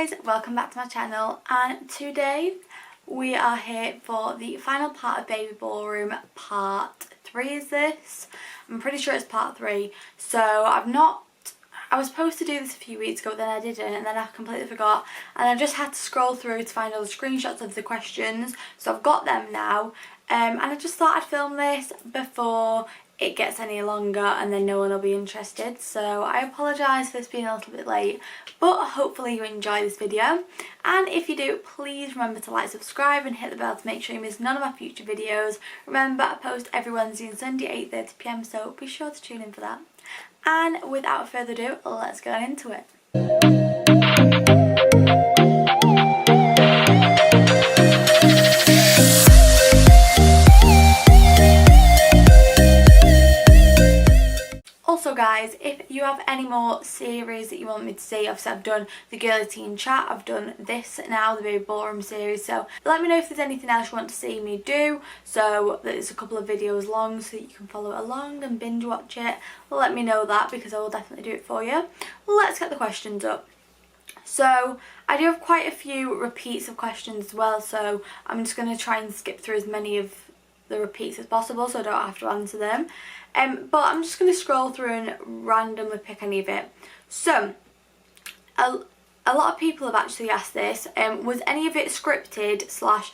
guys, welcome back to my channel, and today we are here for the final part of Baby Ballroom. Part 3 is this. I'm pretty sure it's part 3. So I was supposed to do this a few weeks ago, then I didn't, and then I completely forgot, and I just had to scroll through to find all the screenshots of the questions, so I've got them now, and I just thought I'd film this before it gets any longer and then no one will be interested. So I apologise for this being a little bit late, but hopefully you enjoy this video, and if you do, please remember to like, subscribe and hit the bell to make sure you miss none of my future videos. Remember, I post every Wednesday and Sunday 8:30 PM, so be sure to tune in for that. And without further ado, let's get into it. Also guys, if you have any more series that you want me to see, obviously I've done the Girly Teen Chat, I've done this now, the Baby Ballroom series, so let me know if there's anything else you want to see me do, so that it's a couple of videos long so that you can follow along and binge watch it. Let me know that, because I will definitely do it for you. Let's get the questions up. So I do have quite a few repeats of questions as well, so I'm just going to try and skip through as many of the repeats as possible so I don't have to answer them. But I'm just going to scroll through and randomly pick any of it. So a lot of people have actually asked this, was any of it scripted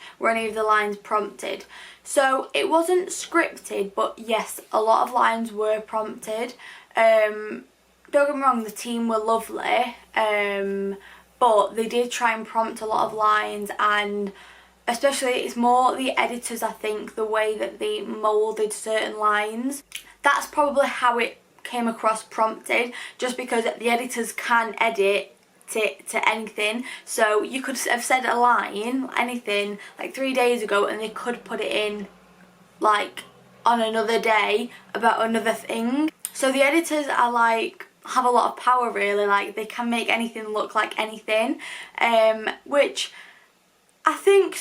/ were any of the lines prompted? So it wasn't scripted, but yes, a lot of lines were prompted. Don't get me wrong, the team were lovely, but they did try and prompt a lot of lines, and especially it's more the editors, I think, the way that they moulded certain lines. That's probably how it came across prompted, just because the editors can edit to anything. So you could have said a line, anything, like 3 days ago, and they could put it in like on another day about another thing. So the editors are like, have a lot of power really, like they can make anything look like anything, which I think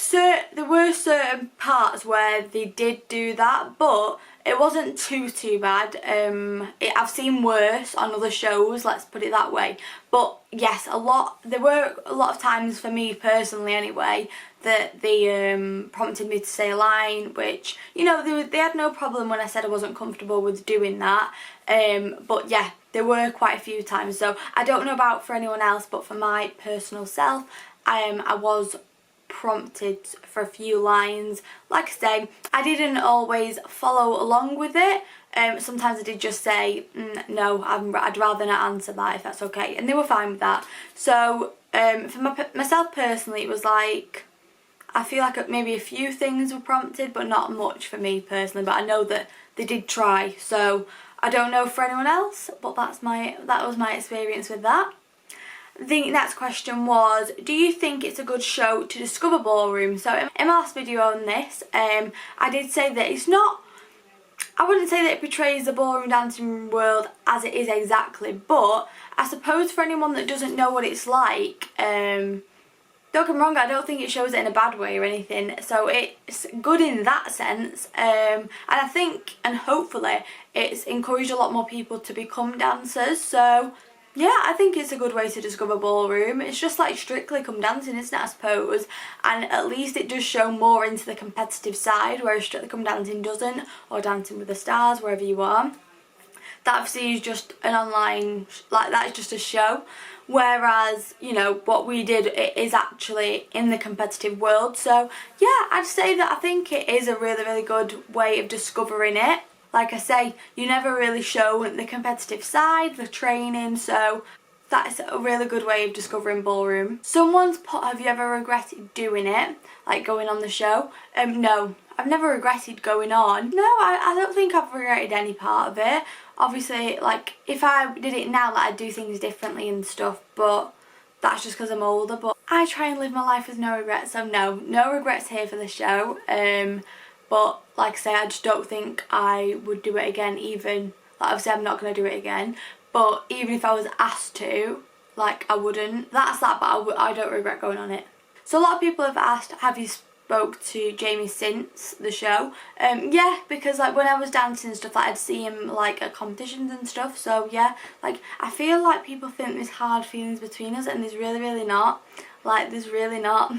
there were certain parts where they did do that, but it wasn't too bad. I've seen worse on other shows, let's put it that way. But yes, there were a lot of times, for me personally anyway, that they prompted me to say a line, which, you know, they had no problem when I said I wasn't comfortable with doing that. But yeah, there were quite a few times. So I don't know about for anyone else, but for my personal self, I was prompted for a few lines. Like I say, I didn't always follow along with it. Sometimes I did just say no, I'd rather not answer that, if that's okay, and they were fine with that. So for myself personally, it was like, I feel like maybe a few things were prompted, but not much for me personally, but I know that they did try. So I don't know for anyone else, but that was my experience with that. The next question was, do you think it's a good show to discover ballroom? So in my last video on this, I did say that it's not, I wouldn't say that it portrays the ballroom dancing world as it is exactly, but I suppose for anyone that doesn't know what it's like, don't get me wrong, I don't think it shows it in a bad way or anything, so it's good in that sense, and I think, and hopefully, it's encouraged a lot more people to become dancers. So yeah, I think it's a good way to discover ballroom. It's just like Strictly Come Dancing, isn't it, I suppose? And at least it does show more into the competitive side, whereas Strictly Come Dancing doesn't, or Dancing with the Stars, wherever you are. That obviously is just an online, like that is just a show. Whereas, you know, what we did, it is actually in the competitive world. So yeah, I'd say that I think it is a really good way of discovering it. Like I say, you never really show the competitive side, the training, so that's a really good way of discovering ballroom. Someone's put, have you ever regretted doing it, like going on the show? No, I've never regretted going on. No, I don't think I've regretted any part of it. Obviously, like, if I did it now, like, I'd do things differently and stuff, but that's just because I'm older. But I try and live my life with no regrets, so no regrets here for the show. But like I say, I just don't think I would do it again, even, like, obviously I'm not going to do it again, but even if I was asked to, like, I wouldn't. That's that, but I don't regret going on it. So a lot of people have asked, have you spoke to Jamie since the show? Yeah, because like when I was dancing and stuff, like, I'd see him like at competitions and stuff, so yeah, like I feel like people think there's hard feelings between us, and there's really not. like there's really not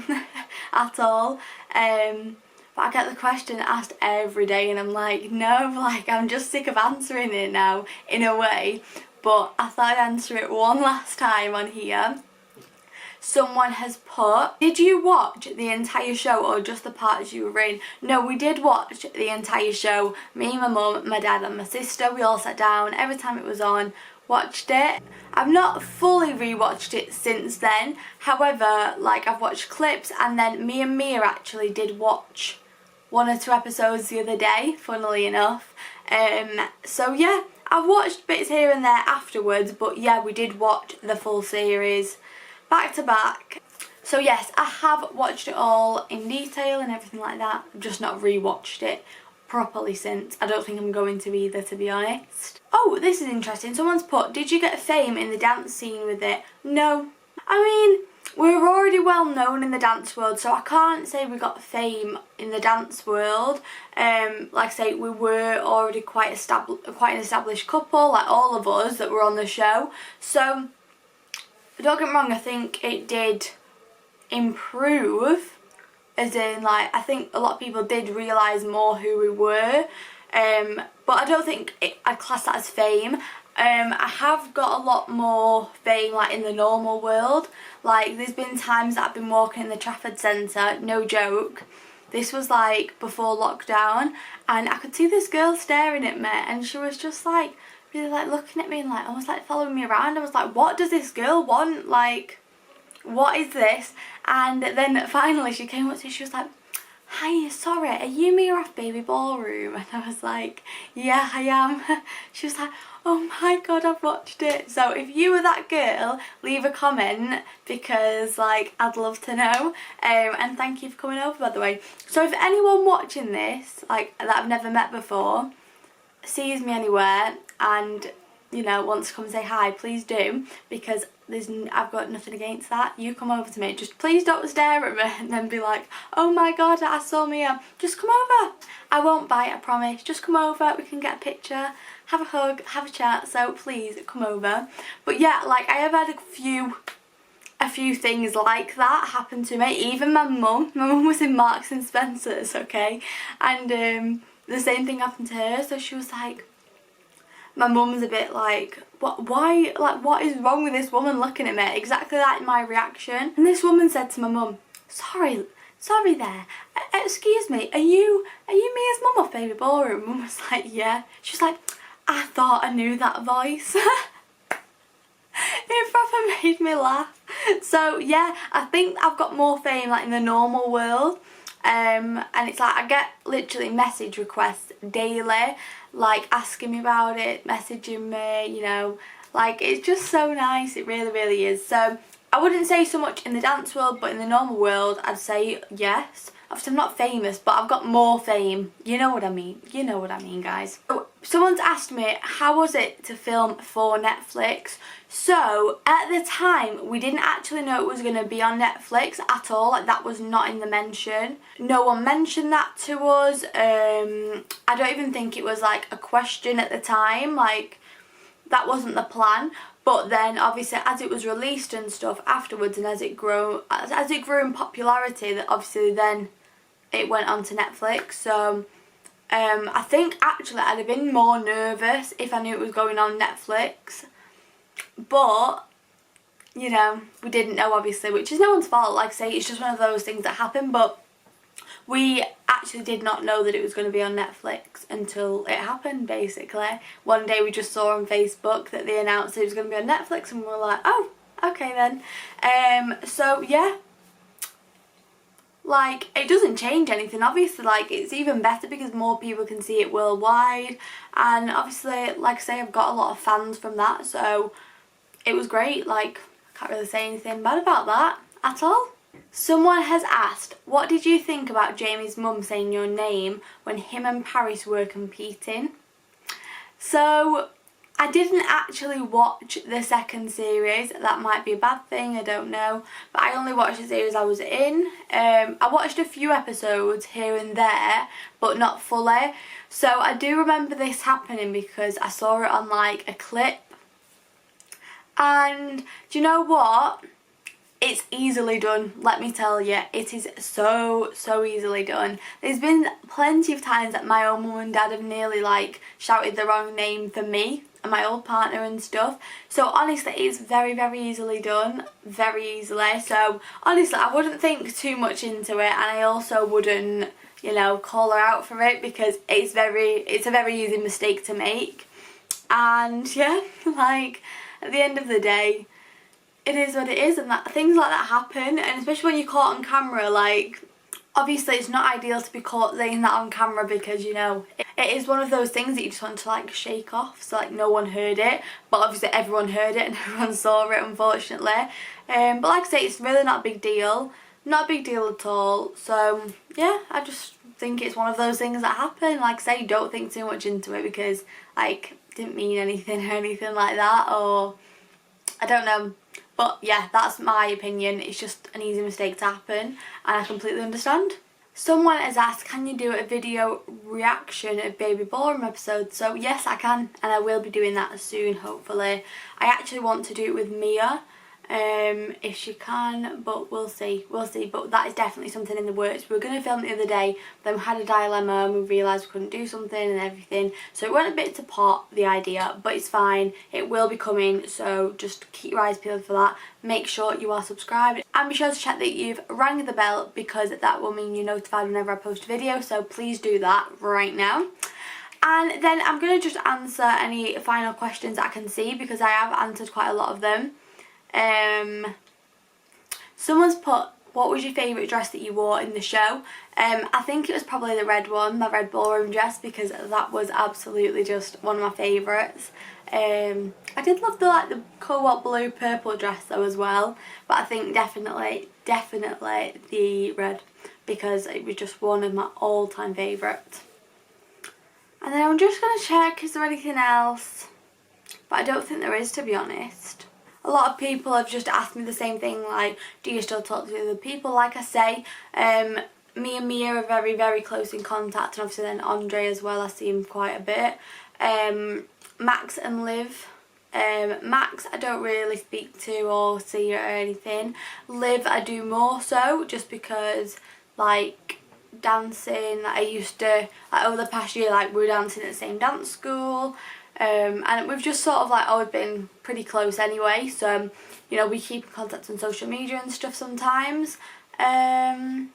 at all. But I get the question asked every day and I'm like, no, like I'm just sick of answering it now in a way. But I thought I'd answer it one last time on here. Someone has put, did you watch the entire show or just the parts you were in? No, we did watch the entire show. Me, my mum, my dad and my sister, we all sat down every time it was on, watched it. I've not fully rewatched it since then. However, like I've watched clips, and then me and Mia actually did watch 1 or 2 episodes the other day, funnily enough. So yeah, I've watched bits here and there afterwards, but yeah, we did watch the full series back to back. So yes, I have watched it all in detail and everything like that. I've just not rewatched it properly since. I don't think I'm going to either, to be honest. Oh, this is interesting. Someone's put, did you get fame in the dance scene with it? No. I mean, we were already well known in the dance world, so I can't say we got fame in the dance world. Like I say, we were already quite an established couple, like all of us that were on the show. So don't get me wrong, I think it did improve, as in like I think a lot of people did realise more who we were, but I don't think I'd class that as fame. I have got a lot more fame like in the normal world. Like there's been times that I've been walking in the Trafford Centre, no joke. This was like before lockdown, and I could see this girl staring at me, and she was just like really like looking at me and like almost like following me around. I was like, what does this girl want? Like, what is this? And then finally she came up to me, she was like, hi, sorry, are you Mia off Baby Ballroom? And I was like, yeah, I am. She was like, oh my god, I've watched it. So if you were that girl, leave a comment, because like I'd love to know. And thank you for coming over, by the way. So if anyone watching this, like that I've never met before, sees me anywhere and you know wants to come and say hi, please do, because I've got nothing against that. You come over to me, just please don't stare at me and then be like, oh my god, I saw Mia. Just come over. I won't bite, I promise. Just come over, we can get a picture, have a hug, have a chat. So please come over. But yeah, like I have had a few things like that happen to me. Even my mum was in Marks and Spencer's, okay, and the same thing happened to her. So she was like, my mum's a bit like, why, like what is wrong with this woman looking at me? Exactly like my reaction. And this woman said to my mum, sorry there, excuse me, are you Mia's mum off Baby Ballroom? Mum was like, yeah. She was like, I thought I knew that voice. It proper made me laugh. So yeah, I think I've got more fame like in the normal world. And it's like I get literally message requests daily, like asking me about it, messaging me, you know, like it's just so nice. It really, really is. So I wouldn't say so much in the dance world, but in the normal world I'd say yes. Obviously I'm not famous, but I've got more fame. You know what I mean. You know what I mean, guys. So, someone's asked me, how was it to film for Netflix? So at the time we didn't actually know it was going to be on Netflix at all. Like that was not in the mention. No one mentioned that to us. I don't even think it was like a question at the time. Like that wasn't the plan. But then obviously as it was released and stuff afterwards, and as it grew in popularity, that obviously then it went on to Netflix. So I think actually I'd have been more nervous if I knew it was going on Netflix. But, you know, we didn't know obviously, which is no one's fault. Like I say, it's just one of those things that happen. But we actually did not know that it was going to be on Netflix until it happened, basically. One day we just saw on Facebook that they announced it was going to be on Netflix, and we were like, oh, okay then. So yeah, like it doesn't change anything obviously. Like it's even better because more people can see it worldwide, and obviously like I say, I've got a lot of fans from that, so it was great. Like I can't really say anything bad about that at all. Someone has asked, what did you think about Jamie's mum saying your name when him and Paris were competing? So I didn't actually watch the second series. That might be a bad thing, I don't know. But I only watched the series I was in. I watched a few episodes here and there, but not fully. So I do remember this happening because I saw it on like a clip. And do you know what? it's easily done, let me tell you. It is so easily done. There's been plenty of times that my own mum and dad have nearly like shouted the wrong name for me and my old partner and stuff. So honestly, it's very easily done, very easily. So honestly, I wouldn't think too much into it, and I also wouldn't, you know, call her out for it, because it's a very easy mistake to make. And yeah, like at the end of the day, it is what it is, and that things like that happen, and especially when you're caught on camera. Like, obviously it's not ideal to be caught saying that on camera, because, you know, it is one of those things that you just want to like shake off, so like no one heard it, but obviously everyone heard it and everyone saw it, unfortunately. But like I say, it's really not a big deal, not a big deal at all. So yeah, I just think it's one of those things that happen. Like I say, don't think too much into it, because like didn't mean anything or anything like that, or I don't know. But yeah, that's my opinion. It's just an easy mistake to happen, and I completely understand. Someone has asked, can you do a video reaction of Baby Ballroom episodes? So yes, I can, and I will be doing that soon, hopefully. I actually want to do it with Mia, if she can, but we'll see, but that is definitely something in the works. We were going to film it the other day, then we had a dilemma and we realised we couldn't do something and everything, so it went a bit to pot, the idea, but it's fine, it will be coming, so just keep your eyes peeled for that. Make sure you are subscribed, and be sure to check that you've rang the bell, because that will mean you're notified whenever I post a video, so please do that right now. And then I'm going to just answer any final questions that I can see, because I have answered quite a lot of them. Someone's put, what was your favourite dress that you wore in the show? I think it was probably the red one, my red ballroom dress, because that was absolutely just one of my favourites. I did love the cobalt blue purple dress though as well, but I think definitely the red, because it was just one of my all-time favourites. And then I'm just going to check, is there anything else? But I don't think there is, to be honest. A lot of people have just asked me the same thing, like, do you still talk to other people? Like I say, me and Mia are very close in contact, and obviously then Andre as well, I see him quite a bit. Max and Liv. Max I don't really speak to or see or anything. Liv I do more so, just because like dancing, I used to, like over the past year, like we were dancing at the same dance school. And we've just sort of like always been pretty close anyway, so you know, we keep in contact on social media and stuff sometimes. But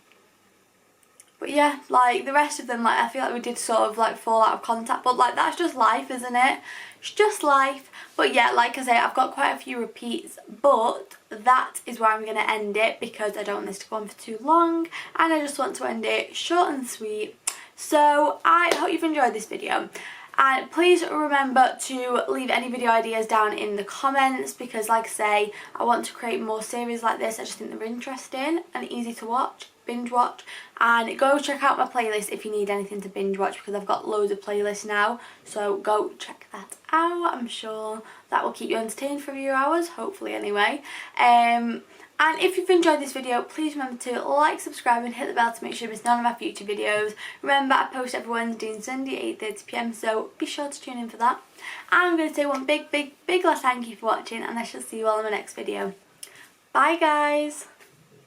yeah, like the rest of them, like I feel like we did sort of like fall out of contact, but like that's just life, isn't it? It's just life. But yeah, like I say, I've got quite a few repeats, but that is where I'm going to end it, because I don't want this to go on for too long, and I just want to end it short and sweet. So I hope you've enjoyed this video. And please remember to leave any video ideas down in the comments, because like I say, I want to create more series like this. I just think they're interesting and easy to watch, binge watch. And go check out my playlist if you need anything to binge watch, because I've got loads of playlists now, so go check that out. I'm sure that will keep you entertained for a few hours, hopefully anyway. And if you've enjoyed this video, please remember to like, subscribe and hit the bell to make sure you miss none of my future videos. Remember, I post every Wednesday and Sunday at 8:30 PM, so be sure to tune in for that. And I'm going to say one big last thank you for watching, and I shall see you all in my next video. Bye guys!